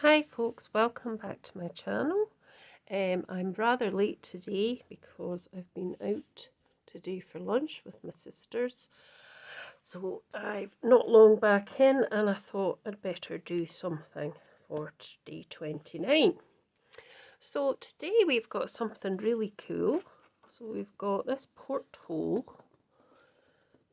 Hi folks, welcome back to my channel. I'm rather late today because I've been out today for lunch with my sisters. So I've not long back in and I thought I'd better do something for day 29. So today we've got something really cool. So we've got this porthole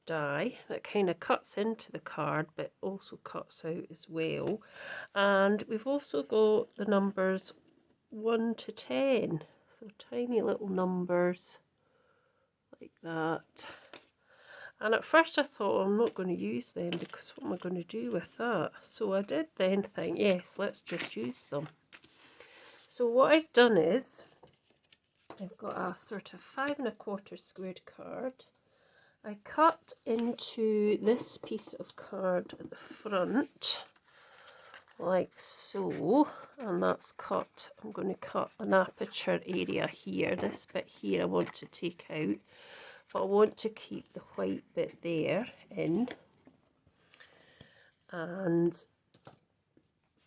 die that kind of cuts into the card but also cuts out as well, and we've also got the numbers 1 to 10, so tiny little numbers like that. And at first I thought, I'm not going to use them because what am I going to do with that? So I did then think, yes, let's just use them. So what I've done is I've got a sort of 5 1/4 squared card. I cut into this piece of card at the front like so, and that's cut. I'm going to cut an aperture area here. This bit here I want to take out, but I want to keep the white bit there in. And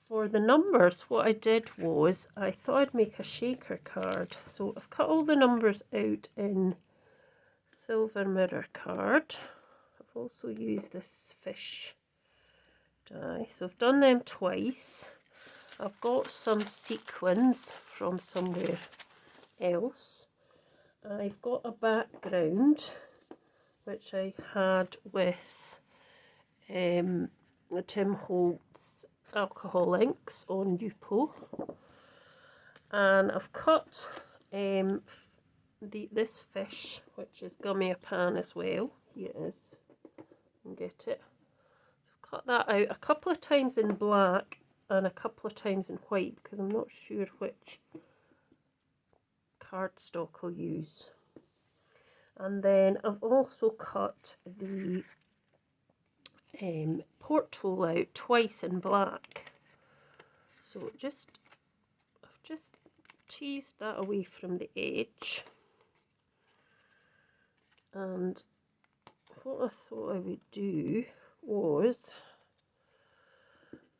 for the numbers, what I did was I thought I'd make a shaker card. So I've cut all the numbers out in silver mirror card. I've also used this fish die, so I've done them twice. I've got some sequins from somewhere else. I've got a background which I had with Tim Holt's alcohol inks on Yupo, and I've cut this fish, which is gummy pan as well. Here it is, you can get it. So I've cut that out a couple of times in black and a couple of times in white because I'm not sure which cardstock I'll use. And then I've also cut the porthole out twice in black. So I've just teased that away from the edge. And what I thought I would do was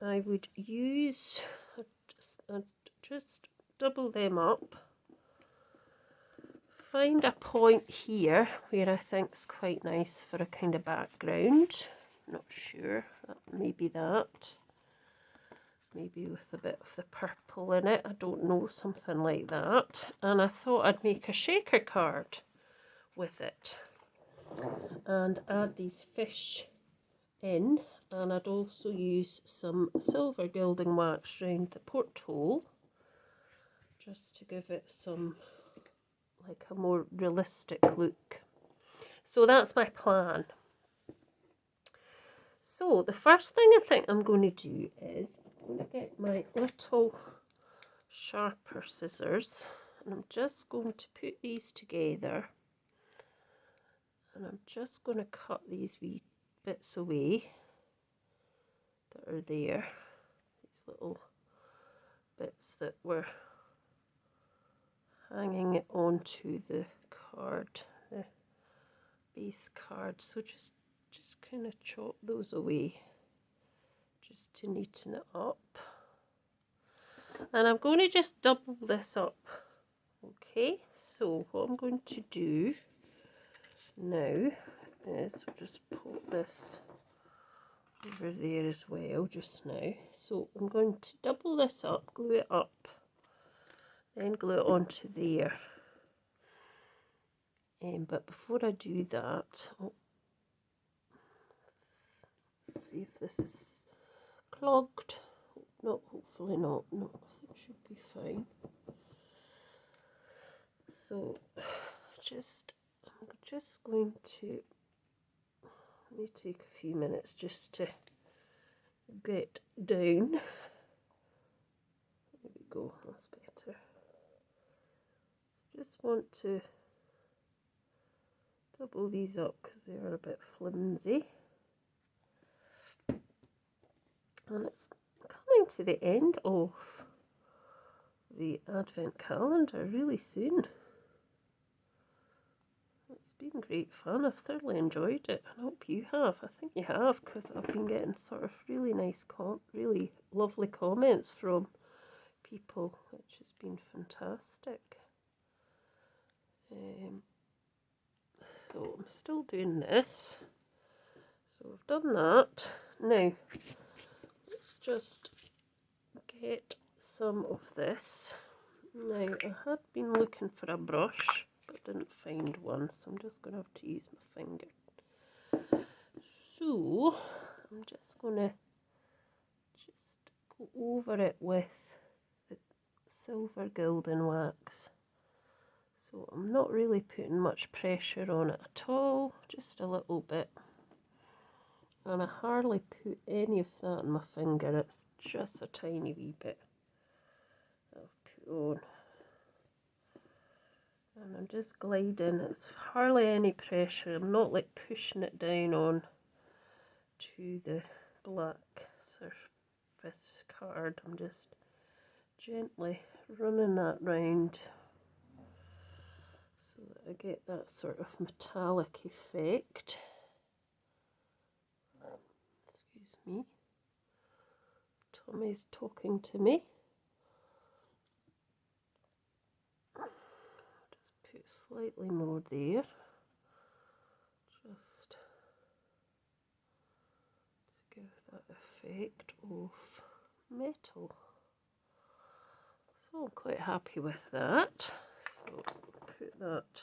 I would use, I'd just double them up, find a point here where I think is quite nice for a kind of background. Not sure, maybe that, maybe with a bit of the purple in it, I don't know, something like that. And I thought I'd make a shaker card with it and add these fish in, and I'd also use some silver gilding wax around the porthole just to give it some, like, a more realistic look. So that's my plan. So the first thing I think I'm going to do is I'm going to get my little sharper scissors, and I'm just going to put these together, and I'm just going to cut these wee bits away that are there, these little bits that were hanging it onto the card, the base card. So just kind of chop those away just to neaten it up. And I'm going to just double this up. Okay, so what I'm going to do now is just put this over there as well just now. So I'm going to double this up, glue it up, then glue it onto there. But before I do that, let's see if this is clogged. No, hopefully not. No, it should be fine. So I'm just going to, let me take a few minutes just to get down. There we go, that's better. Just want to double these up because they are a bit flimsy. And it's coming to the end of the advent calendar really soon. It's been great fun. I've thoroughly enjoyed it. I hope you have. I think you have, because I've been getting sort of really nice, really lovely comments from people, which has been fantastic. So I'm still doing this. So I've done that. Now, let's just get some of this. Now, I had been looking for a brush, but didn't find one, so I'm just going to have to use my finger. So, I'm just going to go over it with the silver gilding wax. So I'm not really putting much pressure on it at all, just a little bit. And I hardly put any of that on my finger, it's just a tiny wee bit I've put on. And I'm just gliding, it's hardly any pressure, I'm not like pushing it down on to the black surface card, I'm just gently running that round so that I get that sort of metallic effect. Excuse me, Tommy's talking to me. Just put slightly more there, just to give that effect of metal. So I'm quite happy with that. So put that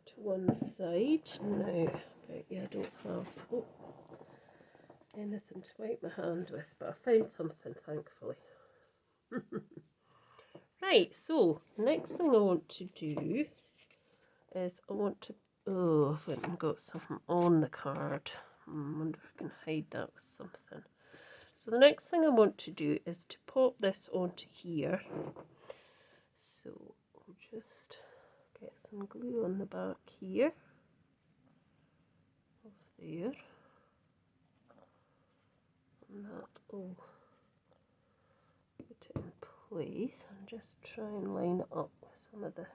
to one side. Now, but yeah, I don't have anything to wipe my hand with, but I found something, thankfully. Right, so next thing I want to do is I want to, I've went and got something on the card. I wonder if I can hide that with something. So the next thing I want to do is to pop this onto here. So I'll just get some glue on the back here, of there, and that will put it in place, and just try and line it up with some of the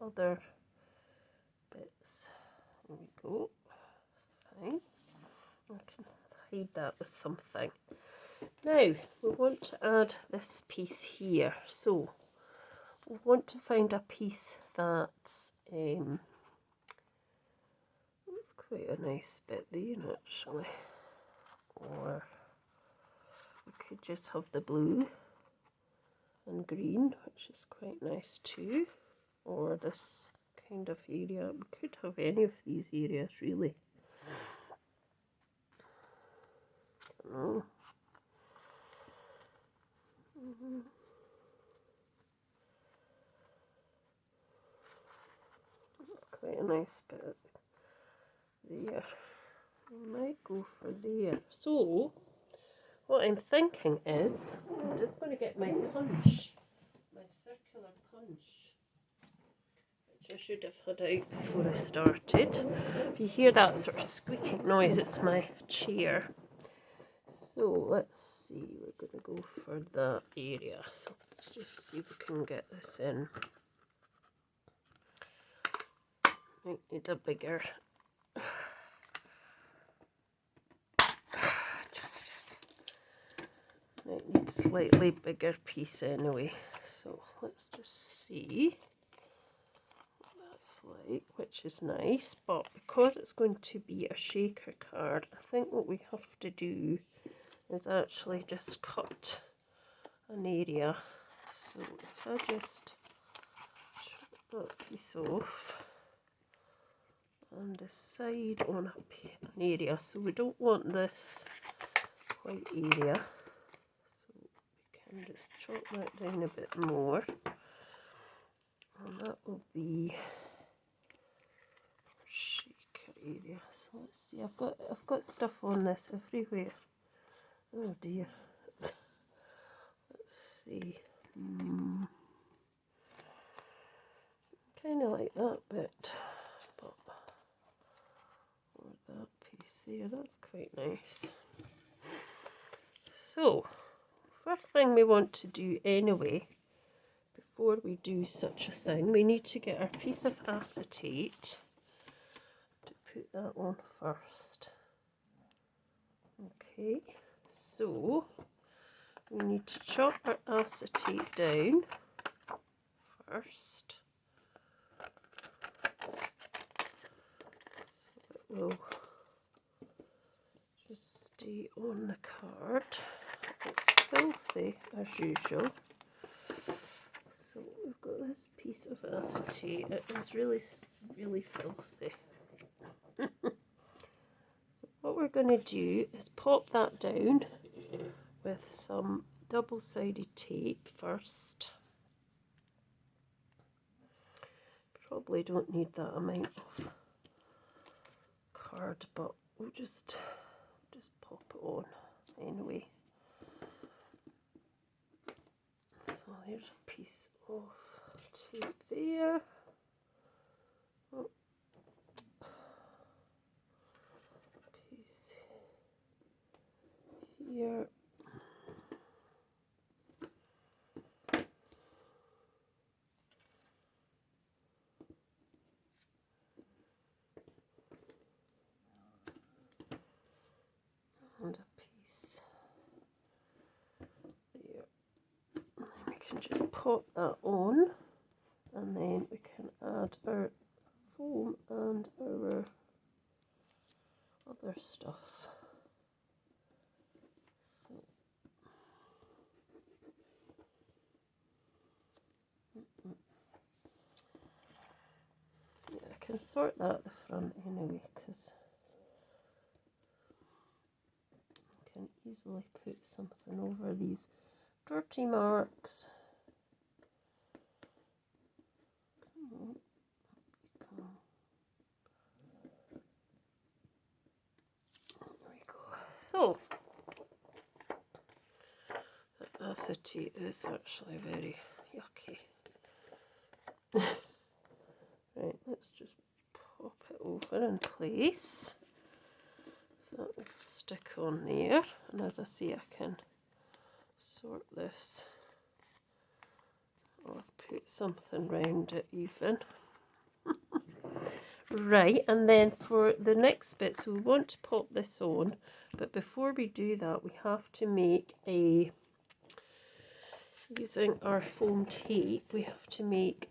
other bits. There we go. Fine. I can hide that with something. Now we want to add this piece here. So we want to find a piece that's quite a nice bit there actually. Or we could just have the blue and green, which is quite nice too. Or this kind of area. We could have any of these areas really. I don't know. That's quite a nice bit there. I might go for there. So what I'm thinking is I'm just going to get my punch, my circular punch, which I should have had out before I started. If you hear that sort of squeaking noise, it's my chair. So let's see, we're going to go for that area. So let's just see if we can get this in. Might need a bigger. Might need a slightly bigger piece anyway. So let's just see what that's like, which is nice. But because it's going to be a shaker card, I think what we have to do is actually just cut an area. So if I just chop that piece off and decide on an area, so we don't want this white area, so we can just chop that down a bit more, and that will be shaker area. So let's see, I've got stuff on this everywhere. Oh dear. Let's see. Kind of like that bit, but or that piece there, that's quite nice. So, first thing we want to do anyway, before we do such a thing, we need to get our piece of acetate put that on first. Okay, so we need to chop our acetate down first. So it will just stay on the card. It's filthy as usual. So we've got this piece of acetate. It is really, really filthy. So what we're going to do is pop that down with some double-sided tape first. Probably don't need that amount of card, but we'll just pop it on anyway. So there's a piece of tape there. Oh. Piece here. And a piece there. And then we can just pop that on, and then we can add our foam and our other stuff. So yeah, I can sort that at the front anyway, because I can easily put something over these dirty marks. Come on, come on. There we go. So the acetate is actually very yucky. Right, let's just pop it over in place. So that will stick on there, and as I say, I can sort this or put something round it even. Right, and then for the next bit, so we want to pop this on, but before we do that, we have to make a, using our foam tape, we have to make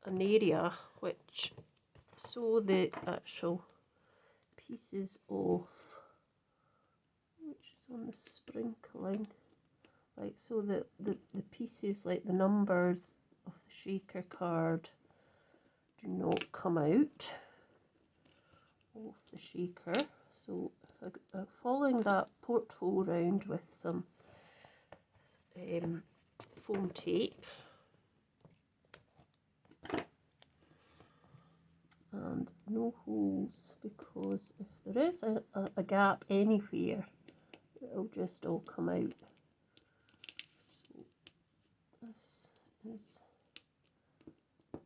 an area which, so the actual pieces of, which is on the sprinkling, like so that the pieces, like the numbers of the shaker card, do not come out of the shaker. So if I'm following that porthole round with some foam tape, and no holes, because if there is a gap anywhere, it'll just all come out. So this is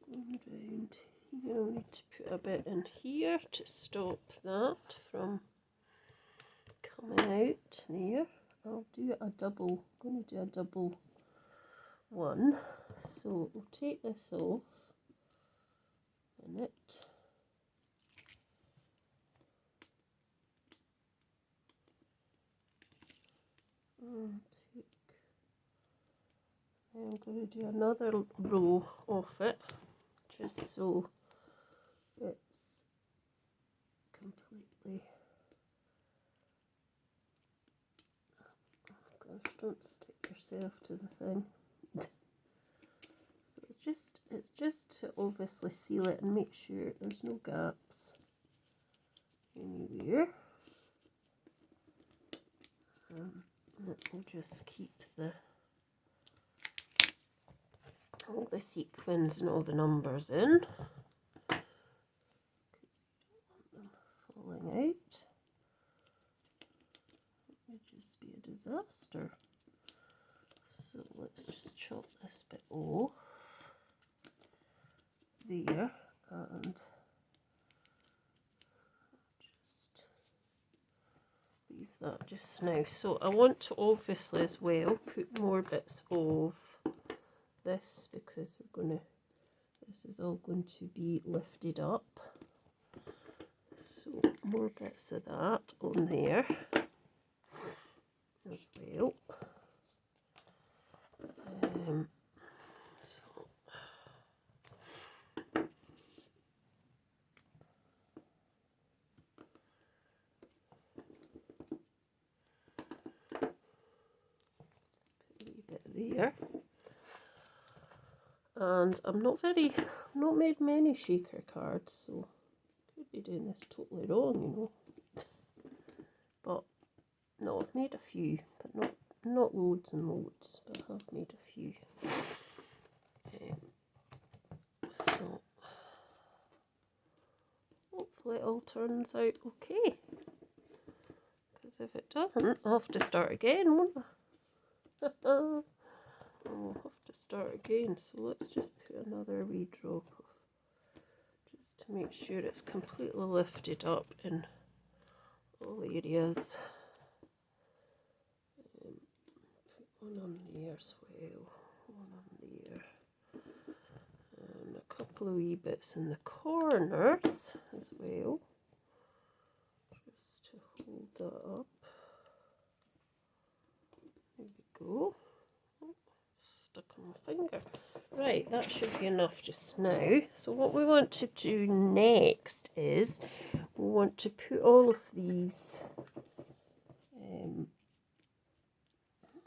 going round here. I'll need to put a bit in here to stop that from coming out there. I'll do a double, I'm going to do a double one. So we'll take this off in it. And I'm going to do another row of it, just so it's completely, oh gosh, don't stick yourself to the thing. So it's just to obviously seal it and make sure there's no gaps anywhere. It will just keep all the sequins and all the numbers in, because you don't want them falling out. It would just be a disaster. So let's just chop this bit off there, and just leave that just now. So I want to obviously as well put more bits of this, because this is all going to be lifted up. So more bits of that on there as well. There, and I'm not made many shaker cards, so could be doing this totally wrong, you know. But no, I've made a few, but not loads and loads, but I have made a few. So hopefully it all turns out okay. Because if it doesn't, I'll have to start again, won't I? I'll have to start again, so let's just put another wee drop of, just to make sure it's completely lifted up in all areas. Put one on there as well, one on there, and a couple of wee bits in the corners as well, just to hold that up. There we go. Stuck on my finger. Right, that should be enough just now. So what we want to do next is we want to put all of these, I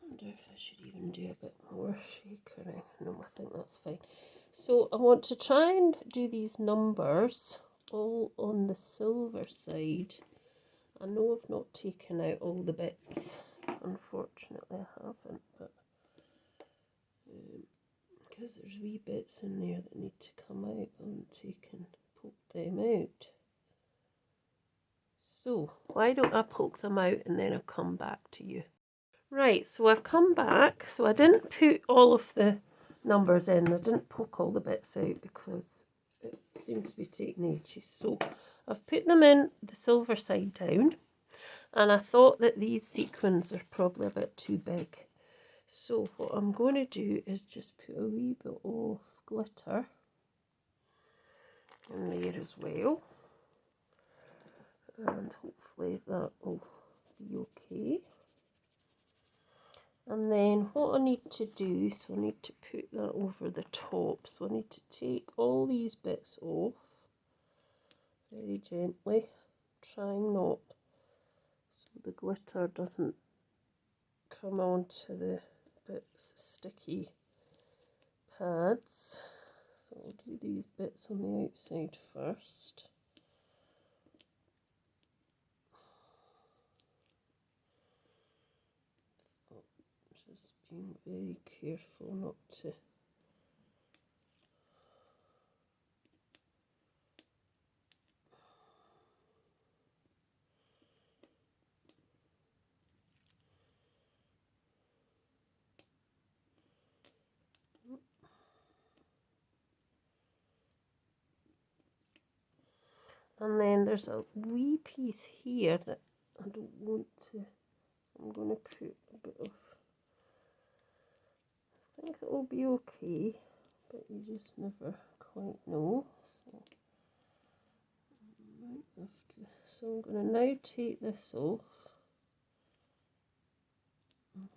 wonder if I should even do a bit more shakering. No, I think that's fine. So I want to try and do these numbers all on the silver side. I know I've not taken out all the bits, unfortunately I haven't, but because there's wee bits in there that need to come out, I haven't poked them out. So why don't I poke them out and then I'll come back to you. Right, so I've come back. So I didn't put all of the numbers in. I didn't poke all the bits out because it seemed to be taking ages. So I've put them in the silver side down, and I thought that these sequins are probably a bit too big. So what I'm going to do is just put a wee bit of glitter in there as well, and hopefully that will be okay. And then what I need to do, so I need to put that over the top, so I need to take all these bits off very gently, trying not so the glitter doesn't come onto the bits sticky pads. So I'll do these bits on the outside first. So just being very careful not to and then there's a wee piece here that I don't want to, I'm going to put a bit of, I think it will be okay, but you just never quite know. So, I might have to, so I'm going to now take this off and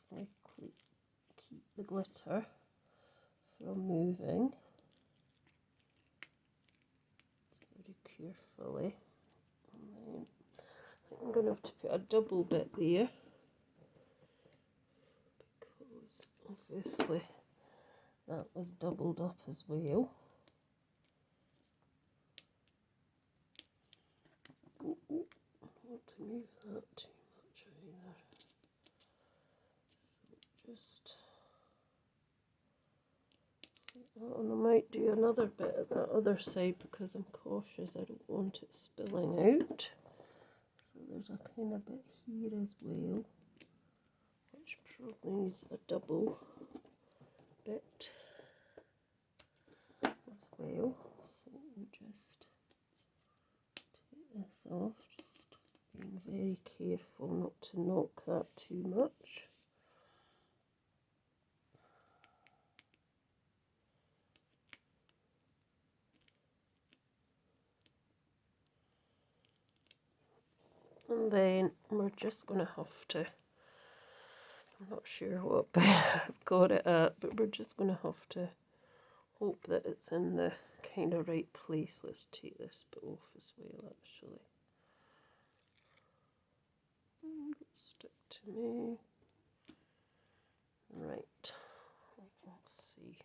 hopefully keep the glitter from moving. Very carefully. And then I'm going to have to put a double bit there, because obviously that was doubled up as well. I don't want to move that too much either. So just like that, and I might do another bit at that other side because I'm cautious, I don't want it spilling out. So there's a kind of bit here as well, which probably needs a double bit as well. So we'll just take this off, just being very careful not to knock that too much. And then we're just going to have to, I'm not sure what I've got it at, but we're just going to have to hope that it's in the kind of right place. Let's take this bit off as well, actually. Stick to me. Right, let's see.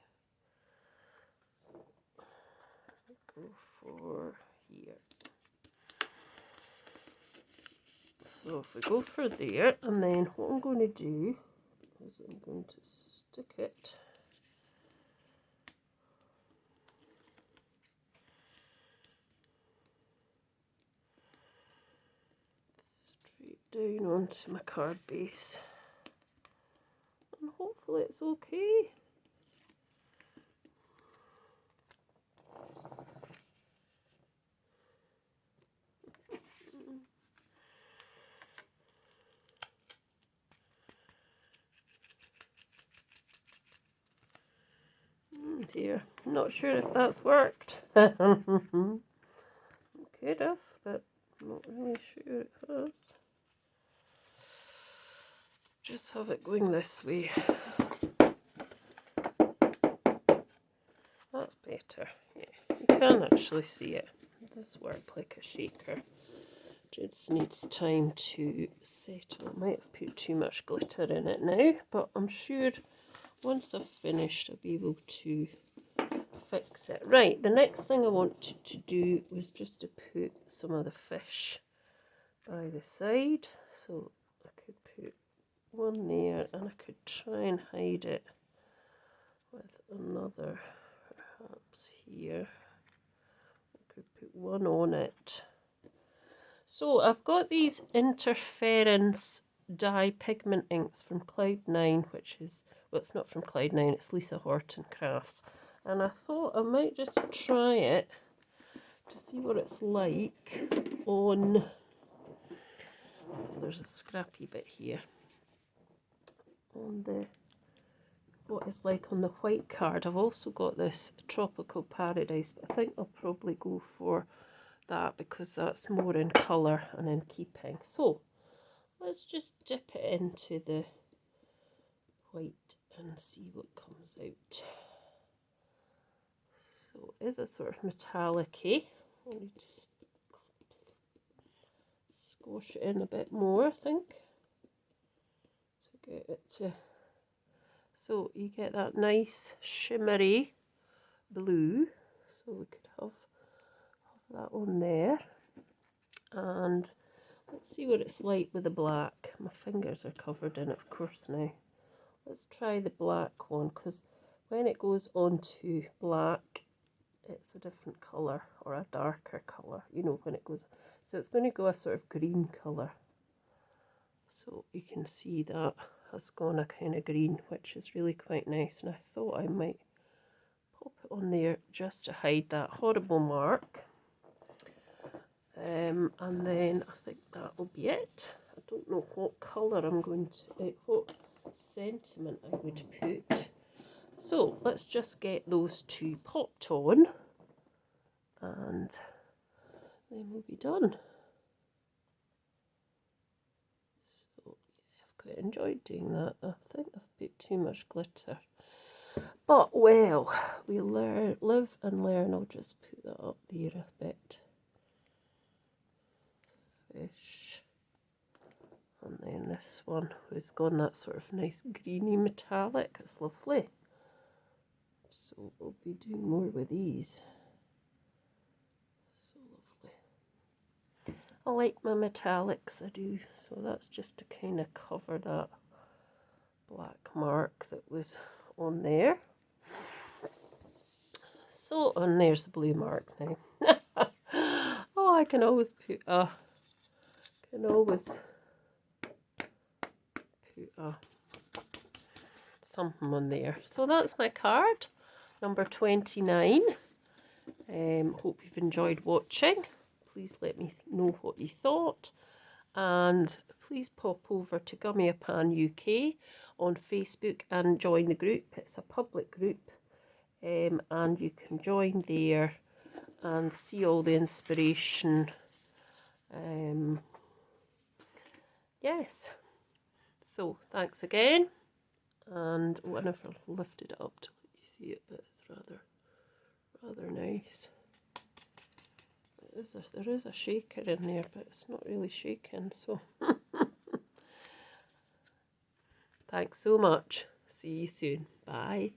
Go for here. So if we go for there, and then what I'm going to do is I'm going to stick it straight down onto my card base, and hopefully it's okay. Dear, I'm not sure if that's worked. It could have, but I'm not really sure it has. Just have it going this way. That's better. Yeah, you can actually see it. It does work like a shaker. Just needs time to settle. I might have put too much glitter in it now, but I'm sure once I've finished I'll be able to fix it. Right, the next thing I wanted to do was just to put some of the fish by the side. So I could put one there, and I could try and hide it with another perhaps here. I could put one on it. So I've got these interference dye pigment inks from Cloud9, which is, well, it's not from Cloud9, it's Lisa Horton Crafts. And I thought I might just try it to see what it's like on, so there's a scrappy bit here, on the, what it's like on the white card. I've also got this Tropical Paradise, but I think I'll probably go for that because that's more in colour and in keeping. So let's just dip it into the white and see what comes out. So it is a sort of metallic-y. I need to squash it in a bit more, I think, to get it to, so you get that nice shimmery blue. So we could have that on there, and let's see what it's like with the black. My fingers are covered in it, of course, now. Let's try the black one, because when it goes onto black, it's a different colour, or a darker colour, you know, when it goes. So it's going to go a sort of green colour. So you can see that has gone a kind of green, which is really quite nice. And I thought I might pop it on there just to hide that horrible mark. And then I think that will be it. I don't know what colour I'm going to, what sentiment I would put. So let's just get those two popped on, and then we'll be done. So yeah, I've quite enjoyed doing that. I think I've put too much glitter, but well, we learn, live and learn. I'll just put that up there a bit. Fish. And then this one has gone that sort of nice greeny metallic. It's lovely. So we'll be doing more with these. So lovely. I like my metallics, I do. So that's just to kind of cover that black mark that was on there. So, and there's the blue mark now. Oh, I can always put a, something on there. So that's my card, number 29. Hope you've enjoyed watching. Please let me know what you thought, and please pop over to Gummiapan UK on Facebook and join the group. It's a public group, and you can join there and see all the inspiration yes, so thanks again. And whenever I lifted it up to let you see it, but it's rather nice. There is a shaker in there, but it's not really shaking, so thanks so much. See you soon. Bye.